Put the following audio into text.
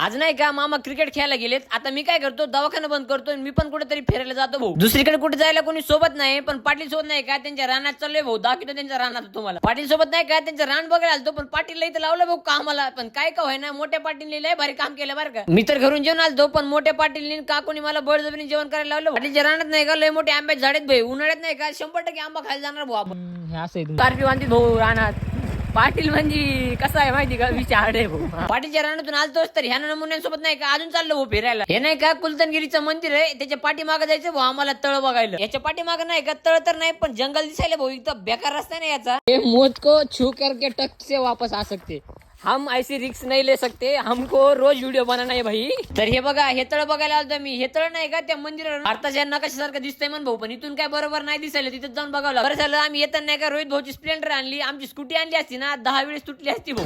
आज नाही का मामा क्रिकेट खेळायला गेलेत. आता मी काय करतो, दवाखाना बंद करतो, मी पण कुठेतरी फिरायला जातो भाऊ. दुसरीकडे कुठे जायला कोणी सोबत नाही, पण पाटील सोबत नाही का त्यांच्या रानात चाललोय भाऊ. दाखवतो त्यांच्या रानात तुम्हाला. पाटील सोबत नाही का त्यांच्या रान बघायला आलतो, पण पाटील इथं लावलं भाऊ कामाला. पण काय का व्हाय ना, मोठ्या पाटील लय भारी काम केलं बरं का. मी तर घरून जेवण आलतो, पण मोठ्या पाटील काकूनी मला बळजबरीने जेवण करायला लावलं. पाटीलच्या रानात नाही का लय मोठे आंब्याचे झाडेत भाई. उन्हाळ्यात नाही का 100% आंबा खायला जाणार भाऊ आपण. असं कार्पी बांधित भाऊ रानात. पाटील म्हणजे कसं आहे माहिती का, विचार आहे भाऊ. पाटीलच्या रानातून आलतोच तर ह्या नमुन्यांसोबत नाही का अजून चाललो भाऊ फिरायला. हे नाही का कुलतनगिरीचं मंदिर आहे, त्याच्या पाठीमागं जायचं भाऊ आम्हाला तळ बघायला. याच्या पाठीमागं नाही का तळ तर नाही, पण जंगल दिसायला भाऊ. इथं बेकार रस्ता नाही याचा. हे मौत को छू करके टक से वापस आ सकते, हम ऐसी रिक्स नहीं ले सकते, हमको रोज व्हिडिओ बनाना है भाई. तर हे बघा, हे तळ बघायला आलतो मी. हे तळ नाही का त्या मंदिरावर भारताच्या नकाशासारखं दिसतंय मन भाऊ, पण इथून काय बरोबर नाही दिसायला. तिथं जाऊन बघावं लागलं. बरं झालं आम्ही येताना नाही का रोहित भाऊची स्प्लेंडर आणली. आमची स्कूटी आणली असती ना 10 वेळेस तुटली असती भाऊ.